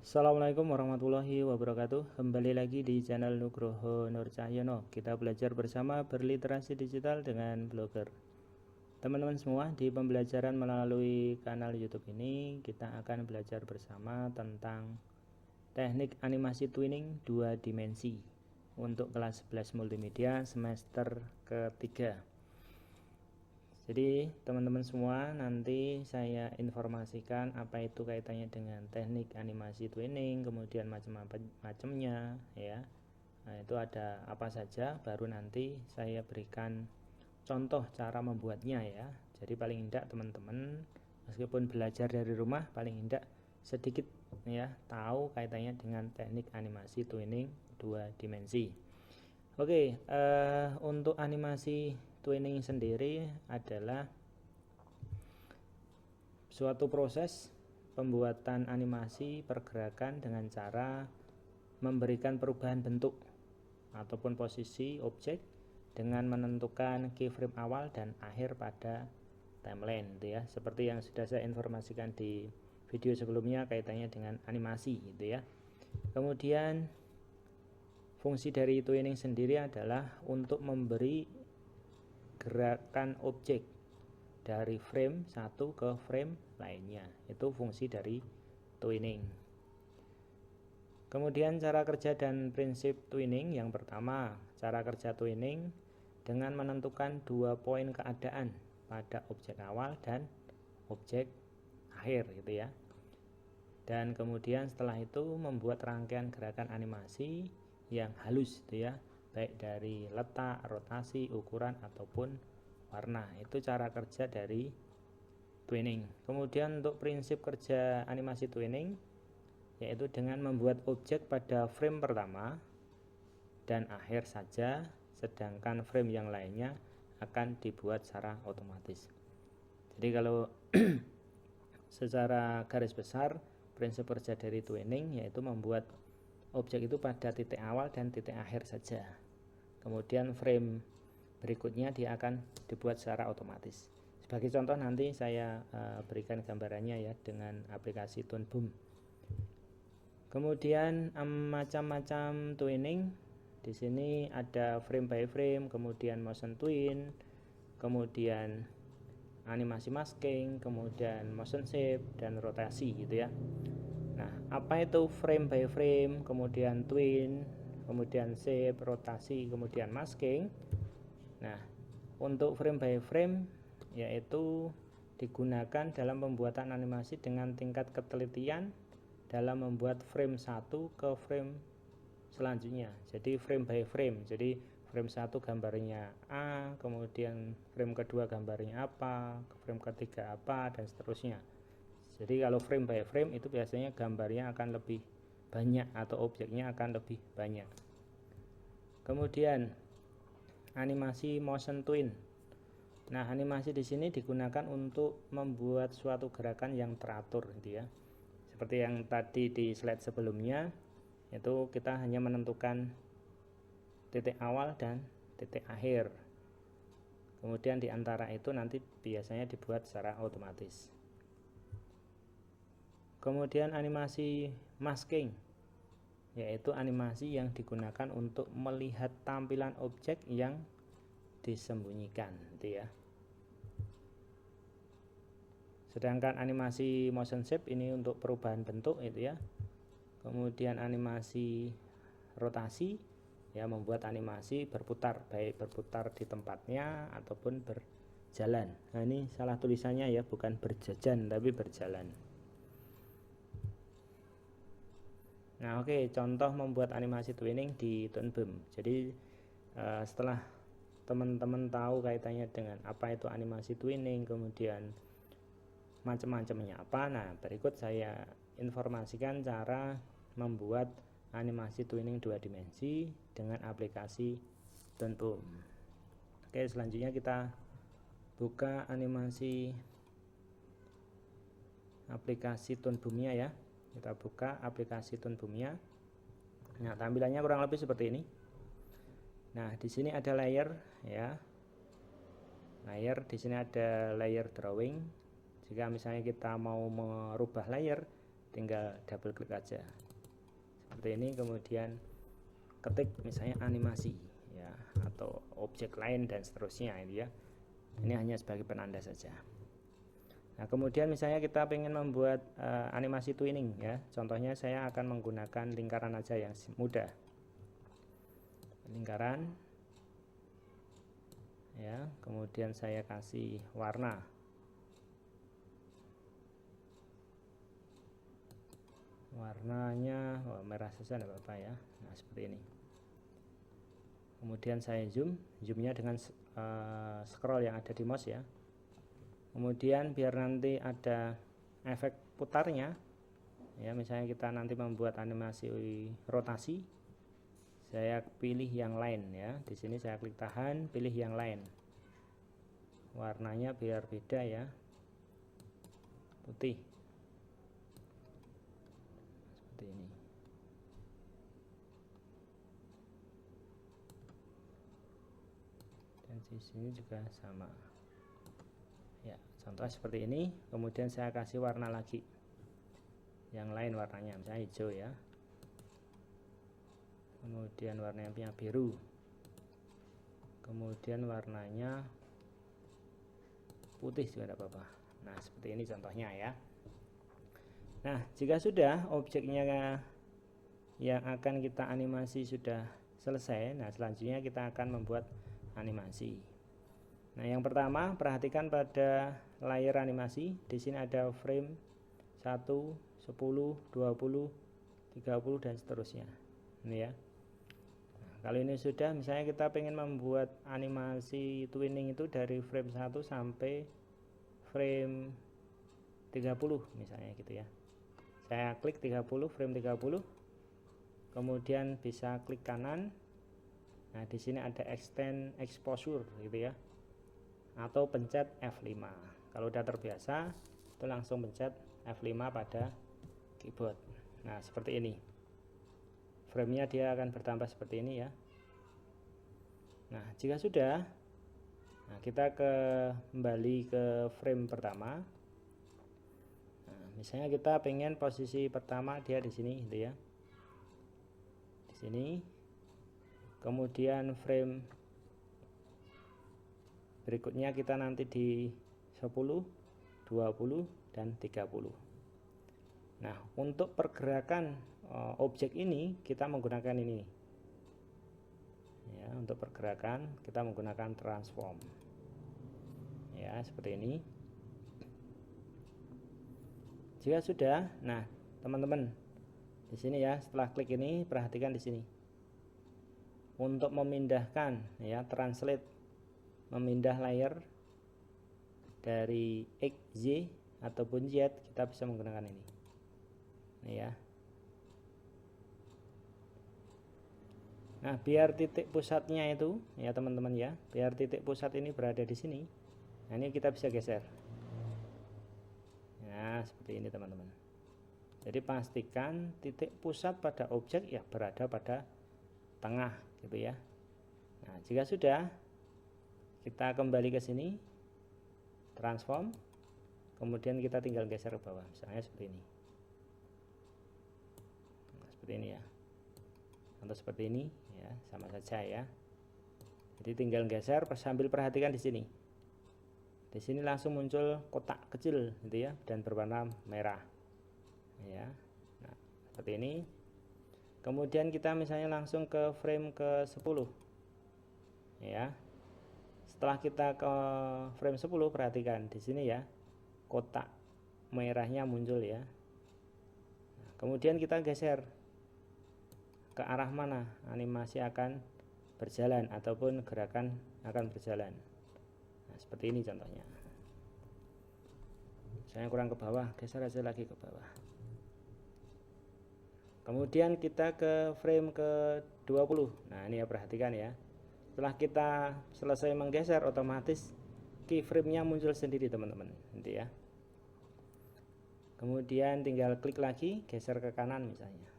Assalamualaikum warahmatullahi wabarakatuh. Kembali lagi di channel Nugroho Nur Cahyono. Kita belajar bersama berliterasi digital dengan blogger. Teman-teman semua, di pembelajaran melalui kanal YouTube ini kita akan belajar bersama tentang teknik animasi twinning 2 dimensi untuk kelas 11 multimedia semester ketiga. Jadi teman-teman semua, nanti saya informasikan apa itu kaitannya dengan teknik animasi twinning, kemudian macam-macamnya ya. Nah, itu ada apa saja, baru nanti saya berikan contoh cara membuatnya ya. Jadi paling tidak teman-teman meskipun belajar dari rumah, paling tidak sedikit ya tahu kaitannya dengan teknik animasi twinning 2 dimensi. Oke, untuk animasi twinning sendiri adalah suatu proses pembuatan animasi pergerakan dengan cara memberikan perubahan bentuk ataupun posisi objek dengan menentukan keyframe awal dan akhir pada timeline gitu ya. Seperti yang sudah saya informasikan di video sebelumnya kaitannya dengan animasi gitu ya. Kemudian fungsi dari twinning sendiri adalah untuk memberi gerakan objek dari frame satu ke frame lainnya. Itu fungsi dari twinning. Kemudian cara kerja dan prinsip twinning. Yang pertama, cara kerja twinning dengan menentukan 2 poin keadaan pada objek awal dan objek akhir gitu ya. Dan kemudian setelah itu membuat rangkaian gerakan animasi yang halus gitu ya, baik dari letak, rotasi, ukuran ataupun warna. Itu cara kerja dari twinning. Kemudian untuk prinsip kerja animasi twinning yaitu dengan membuat objek pada frame pertama dan akhir saja, sedangkan frame yang lainnya akan dibuat secara otomatis. Jadi kalau secara garis besar prinsip kerja dari twinning yaitu membuat objek itu pada titik awal dan titik akhir saja. Kemudian frame berikutnya dia akan dibuat secara otomatis. Sebagai contoh nanti saya berikan gambarannya ya dengan aplikasi Toon Boom. Kemudian macam-macam twinning. Di sini ada frame by frame, kemudian motion twin, kemudian animasi masking, kemudian motion shape dan rotasi gitu ya. Nah, apa itu frame by frame, kemudian twin, kemudian shape, rotasi, kemudian masking? Nah, untuk frame by frame yaitu digunakan dalam pembuatan animasi dengan tingkat ketelitian dalam membuat frame 1 ke frame selanjutnya. Jadi frame by frame. Jadi frame 1 gambarnya A, kemudian frame kedua gambarnya apa, frame ketiga apa, dan seterusnya. Jadi kalau frame by frame itu biasanya gambarnya akan lebih banyak atau objeknya akan lebih banyak. Kemudian animasi motion twin. Nah, animasi di sini digunakan untuk membuat suatu gerakan yang teratur gitu ya. Seperti yang tadi di slide sebelumnya, itu kita hanya menentukan titik awal dan titik akhir. Kemudian di antara itu nanti biasanya dibuat secara otomatis. Kemudian animasi masking, yaitu animasi yang digunakan untuk melihat tampilan objek yang disembunyikan gitu ya. Sedangkan animasi motion shape ini untuk perubahan bentuk itu ya. Kemudian animasi rotasi ya, membuat animasi berputar, baik berputar di tempatnya ataupun berjalan. Nah, ini salah tulisannya ya, bukan berjajan tapi berjalan. Nah, oke, contoh membuat animasi twinning di Toon Boom. Jadi setelah teman-teman tahu kaitannya dengan apa itu animasi twinning, kemudian macam-macamnya apa, nah berikut saya informasikan cara membuat animasi twinning 2 dimensi dengan aplikasi Toon Boom. Oke, selanjutnya kita buka animasi aplikasi Toon Boom-nya ya. Kita buka aplikasi Toon Boom-nya. Nah, tampilannya kurang lebih seperti ini. Nah, di sini ada layer ya. Layer, di sini ada layer drawing. Jika misalnya kita mau merubah layer, tinggal double klik aja seperti ini, kemudian ketik misalnya animasi ya, atau objek lain dan seterusnya itu ya. Ini hanya sebagai penanda saja. Nah, kemudian misalnya kita ingin membuat animasi twinning ya. Contohnya saya akan menggunakan lingkaran aja yang mudah. Lingkaran ya, kemudian saya kasih warna. Warnanya merah saja enggak apa-apa ya. Nah, seperti ini. Kemudian saya zoomnya dengan scroll yang ada di mouse ya. Kemudian biar nanti ada efek putarnya ya, misalnya kita nanti membuat animasi rotasi, saya pilih yang lain ya. Di sini saya klik tahan, pilih yang lain, warnanya biar beda ya, putih seperti ini. Dan di sini juga sama ya, contohnya seperti ini. Kemudian saya kasih warna lagi yang lain, warnanya misalnya hijau ya, kemudian warnanya biru, kemudian warnanya putih juga tidak apa-apa. Nah, seperti ini contohnya ya. Nah, jika sudah objeknya yang akan kita animasi sudah selesai, nah selanjutnya kita akan membuat animasi. Nah, yang pertama perhatikan pada layer animasi. Di sini ada frame 1, 10, 20, 30 dan seterusnya. Ini ya. Nah, kalau ini sudah, misalnya kita pengen membuat animasi twinning itu dari frame 1 sampai frame 30 misalnya gitu ya. Saya klik 30, frame 30. Kemudian bisa klik kanan. Nah, di sini ada extend exposure gitu ya. Atau pencet F5. Kalau udah terbiasa itu langsung pencet F5 pada keyboard. Nah, seperti ini. Framenya dia akan bertambah seperti ini ya. Nah, jika sudah, nah kita kembali ke frame pertama. Nah, misalnya kita pengen posisi pertama dia di sini gitu ya. Di sini. Kemudian frame berikutnya kita nanti di 10, 20 dan 30. Nah, untuk pergerakan objek ini kita menggunakan ini ya. Untuk pergerakan kita menggunakan transform ya, seperti ini. Jika sudah, nah teman-teman di sini ya, setelah klik ini perhatikan di sini untuk memindahkan ya, translate, memindah layer dari X, Y ataupun Z, kita bisa menggunakan ini. Nih ya. Nah, biar titik pusatnya itu ya teman-teman ya, biar titik pusat ini berada di sini. Nah, ini kita bisa geser. Nah, seperti ini teman-teman. Jadi pastikan titik pusat pada objek ya berada pada tengah gitu ya. Nah, jika sudah, kita kembali ke sini, transform, kemudian kita tinggal geser ke bawah, misalnya seperti ini. Nah, seperti ini ya, atau seperti ini ya, sama saja ya. Jadi tinggal geser sambil perhatikan di sini. Di sini langsung muncul kotak kecil gitu ya, dan berwarna merah ya. Nah, seperti ini. Kemudian kita misalnya langsung ke frame ke 10 ya. Setelah kita ke frame 10, perhatikan di sini ya, kotak merahnya muncul ya. Nah, kemudian kita geser ke arah mana animasi akan berjalan ataupun gerakan akan berjalan. Nah, seperti ini contohnya. Saya kurang ke bawah, geser aja lagi ke bawah. Kemudian kita ke frame ke 20. Nah, ini ya, perhatikan ya. Setelah kita selesai menggeser, otomatis keyframe-nya muncul sendiri teman-teman, gitu ya. Kemudian tinggal klik lagi, geser ke kanan misalnya.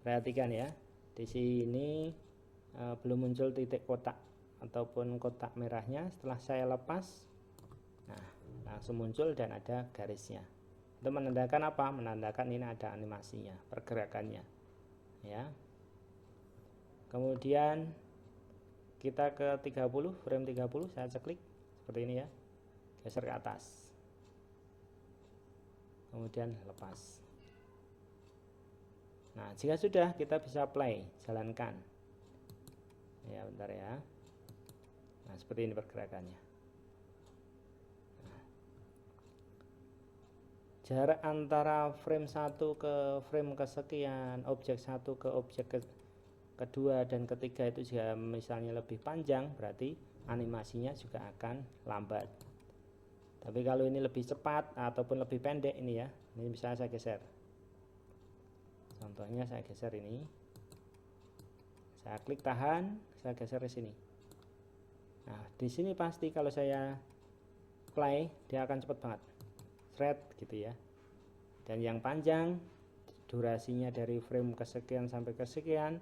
Perhatikan ya, di sini belum muncul titik kotak ataupun kotak merahnya. Setelah saya lepas, nah langsung muncul dan ada garisnya. Untuk menandakan apa? Menandakan ini ada animasinya, pergerakannya ya. Kemudian kita ke 30, frame 30, saya ceklik seperti ini ya, geser ke atas, kemudian lepas. Nah, jika sudah, kita bisa play, jalankan ya, bentar ya. Nah, seperti ini pergerakannya. Nah, jarak antara frame 1 ke frame kesekian, objek 1 ke objek kedua dan ketiga itu jika misalnya lebih panjang, berarti animasinya juga akan lambat. Tapi kalau ini lebih cepat ataupun lebih pendek ini ya, ini bisa saya geser. Contohnya saya geser ini, saya klik tahan, saya geser ke sini. Nah, di sini pasti kalau saya play dia akan cepat banget, thread gitu ya. Dan yang panjang durasinya dari frame kesekian sampai kesekian,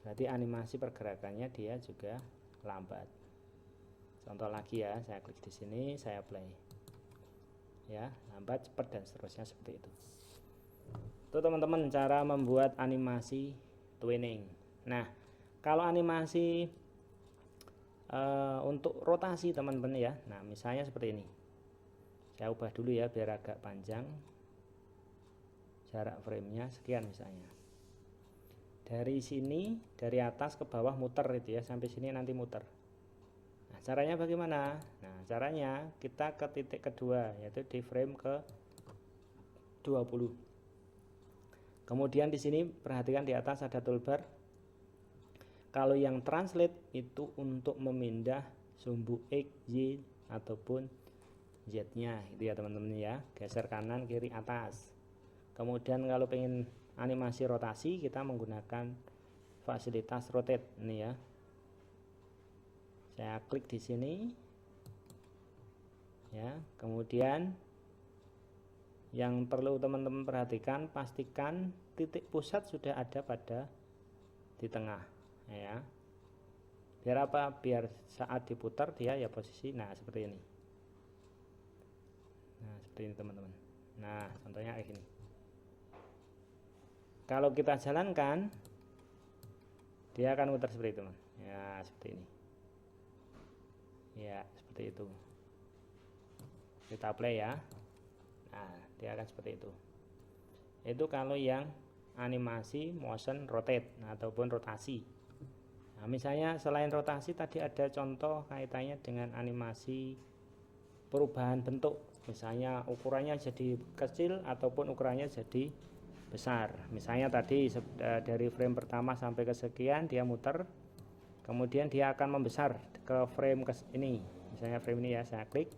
berarti animasi pergerakannya dia juga lambat. Contoh lagi ya, saya klik di sini, saya play ya, lambat, cepat, dan seterusnya seperti itu. Itu teman-teman cara membuat animasi twinning. Nah, kalau animasi untuk rotasi teman-teman ya, nah misalnya seperti ini, saya ubah dulu ya biar agak panjang, jarak framenya sekian misalnya. Dari sini, dari atas ke bawah muter itu ya, sampai sini nanti muter. Nah, caranya bagaimana? Nah, caranya kita ke titik kedua, yaitu di frame ke 20. Kemudian di sini perhatikan di atas ada toolbar. Kalau yang translate itu untuk memindah sumbu X, Y ataupun Z-nya, itu ya teman-teman ya. Geser kanan, kiri, atas. Kemudian kalau pengen animasi rotasi, kita menggunakan fasilitas rotate ini ya. Saya klik di sini ya. Kemudian yang perlu teman-teman perhatikan, pastikan titik pusat sudah ada pada di tengah ya. Biar apa? Biar saat diputar dia ya posisi, nah seperti ini. Nah, seperti ini teman-teman. Nah, contohnya kayak gini. Kalau kita jalankan, dia akan muter seperti itu, teman. Ya, seperti ini. Ya, seperti itu. Kita play ya. Nah, dia akan seperti itu. Itu kalau yang animasi motion rotate ataupun rotasi. Nah, misalnya selain rotasi tadi ada contoh kaitannya dengan animasi perubahan bentuk. Misalnya ukurannya jadi kecil ataupun ukurannya jadi besar. Misalnya tadi dari frame pertama sampai ke sekian dia muter, kemudian dia akan membesar ke frame ini. Misalnya frame ini ya, saya klik,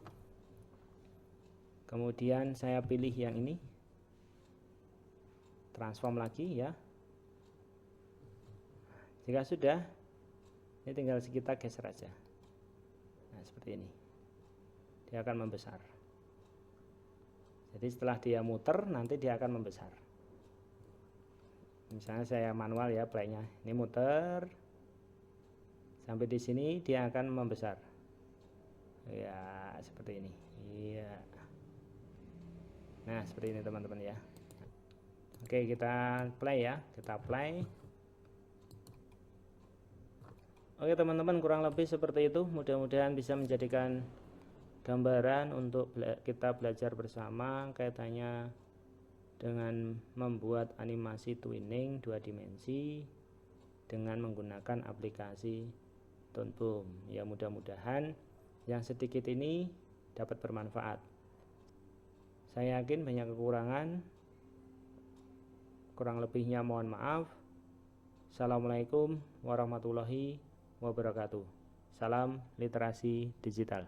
kemudian saya pilih yang ini, transform lagi ya. Jika sudah, ini tinggal kita geser aja. Nah, seperti ini, dia akan membesar. Jadi setelah dia muter, nanti dia akan membesar. Misalnya saya manual ya playnya, ini muter sampai di sini dia akan membesar ya, seperti ini. Iya. Nah, seperti ini teman-teman ya. Oke, kita play ya, kita play. Oke teman-teman, kurang lebih seperti itu. Mudah-mudahan bisa menjadikan gambaran untuk kita belajar bersama kaitannya dengan membuat animasi twinning 2 dimensi dengan menggunakan aplikasi Toon Boom. Ya, mudah-mudahan yang sedikit ini dapat bermanfaat. Saya yakin banyak kekurangan, kurang lebihnya mohon maaf. Assalamualaikum warahmatullahi wabarakatuh. Salam literasi digital.